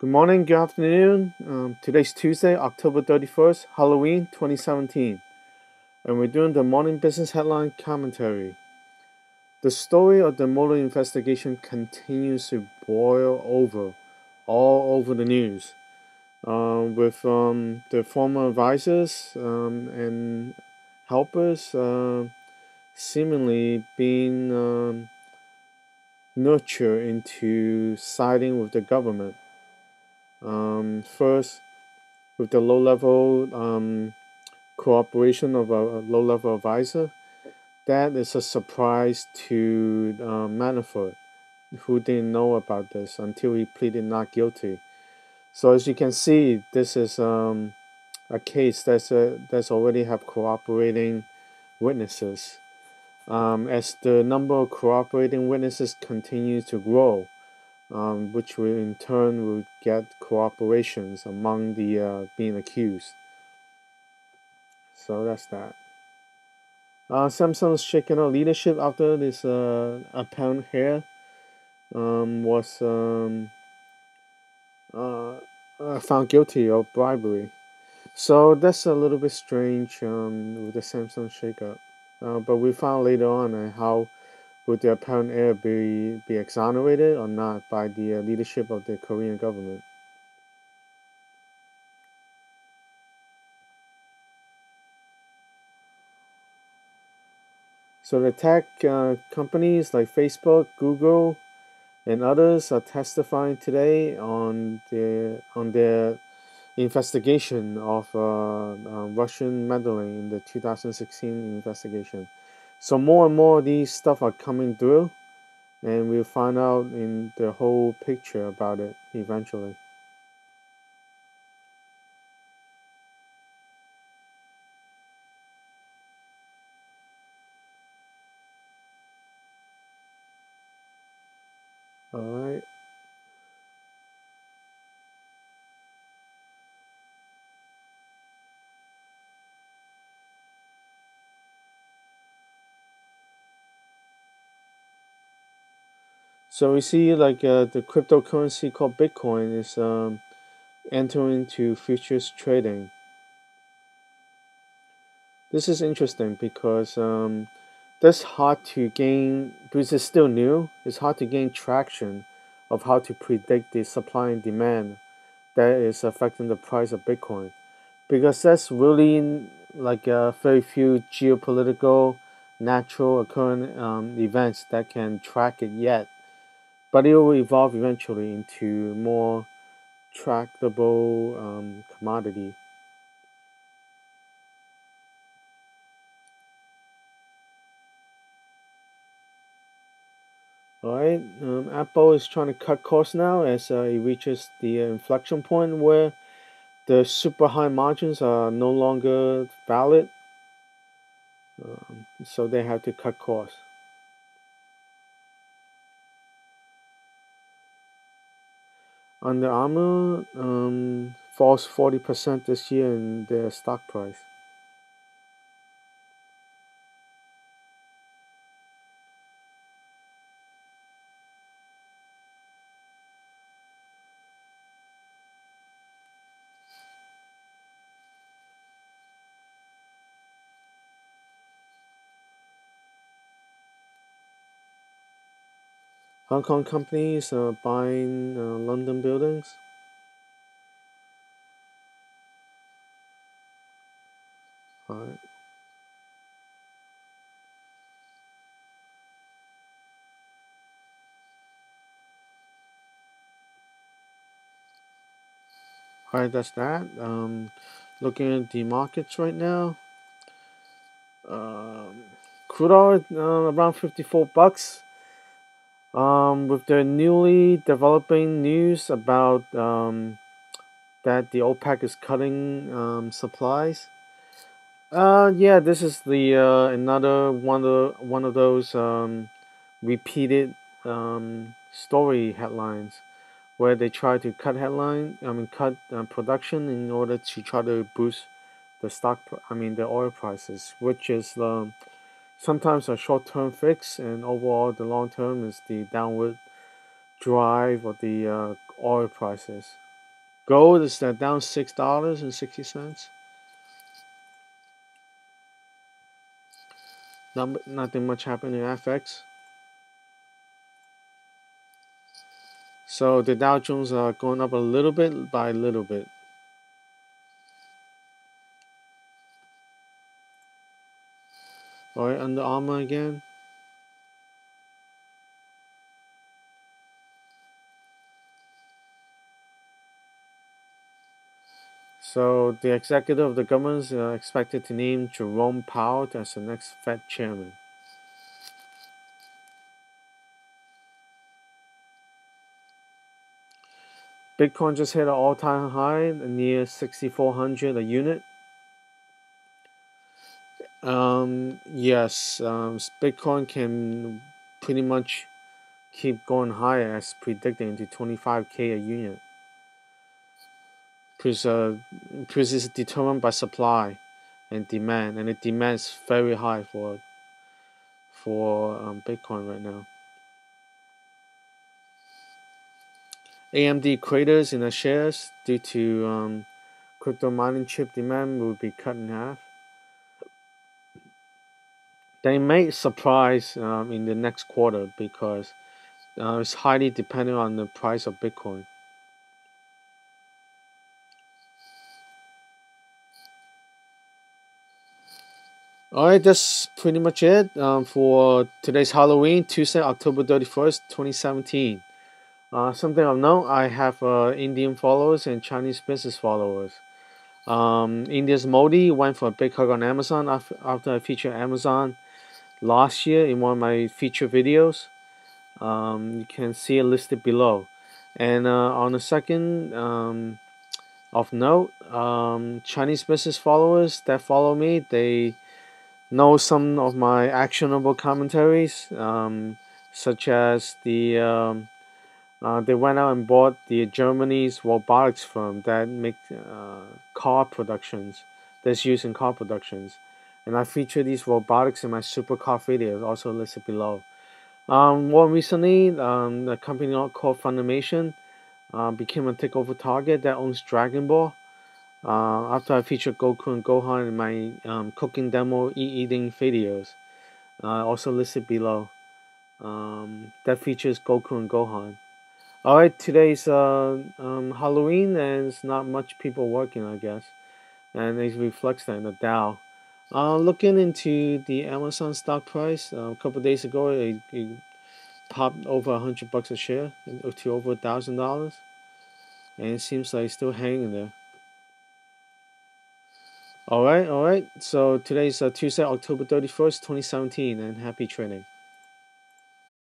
Good morning, good afternoon. Today's Tuesday, October 31st, Halloween 2017. And we're doing the morning business headline commentary. The story of the Mueller investigation continues to boil over all over the news, with the former advisors and helpers seemingly being nurtured into siding with the government. First, with the low-level cooperation of a low-level advisor, that is a surprise to Manafort, who didn't know about this until he pleaded not guilty. So as you can see, this is a case that's already have cooperating witnesses. As the number of cooperating witnesses continues to grow, which will in turn will get cooperations among the being accused. So that's that. Samsung's shaken out leadership after this apparent hair was found guilty of bribery. So that's a little bit strange with the Samsung shakeup. But we found later on how would the apparent heir be exonerated or not by the leadership of the Korean government. So the tech companies like Facebook, Google, and others are testifying today on their investigation of Russian meddling in the 2016 investigation. So more and more of these stuff are coming through, and we'll find out in the whole picture about it eventually. All right. So we see like the cryptocurrency called Bitcoin is entering into futures trading. This is interesting because that's hard to gain, because it's still new. It's hard to gain traction of how to predict the supply and demand that is affecting the price of Bitcoin, because that's really like very few geopolitical, natural occurring events that can track it yet. But it will evolve eventually into more trackable commodity. All right, Apple is trying to cut costs now as it reaches the inflection point where the super high margins are no longer valid, so they have to cut costs. Under Armour falls 40% this year in their stock price. Hong Kong companies are buying London buildings. All right. All right, that's that. Looking at the markets right now, um, crude oil around $54. With the newly developing news about that the OPEC is cutting supplies. Yeah, this is the another one of those repeated story headlines where they try to cut cut production in order to try to boost the the oil prices, which is sometimes a short-term fix, and overall the long term is the downward drive of the oil prices. Gold is down $6.60. Nothing much happened in FX. So the Dow Jones are going up a little bit by a little bit. Alright, Under Armour again. So the executive of the government is expected to name Jerome Powell as the next Fed chairman. Bitcoin just hit an all-time high near 6,400 a unit. Yes, Bitcoin can pretty much keep going higher as predicted into 25K a unit. Because it's determined by supply and demand, and the demand is very high for Bitcoin right now. AMD craters in the shares due to crypto mining chip demand will be cut in half. They may surprise in the next quarter because it's highly dependent on the price of Bitcoin. Alright, that's pretty much it for today's Halloween, Tuesday, October 31st, 2017. Something of note, I have Indian followers and Chinese business followers. India's Modi went for a big hug on Amazon after I featured Amazon last year in one of my feature videos. You can see it listed below. And on the second of note, Chinese business followers that follow me, they know some of my actionable commentaries, such as they went out and bought the Germany's robotics firm that makes car productions, that's used in car productions. And I feature these robotics in my supercar videos, also listed below. More recently, a company called Funimation became a takeover target that owns Dragon Ball. After I featured Goku and Gohan in my cooking demo eating videos, also listed below, that features Goku and Gohan. Alright, today's Halloween and it's not much people working, I guess, and it reflects that in the Dow. Looking into the Amazon stock price, a couple days ago it popped over $100 a share to over $1,000, and it seems like it's still hanging there. Alright, so today's Tuesday, October 31st, 2017, and happy trading.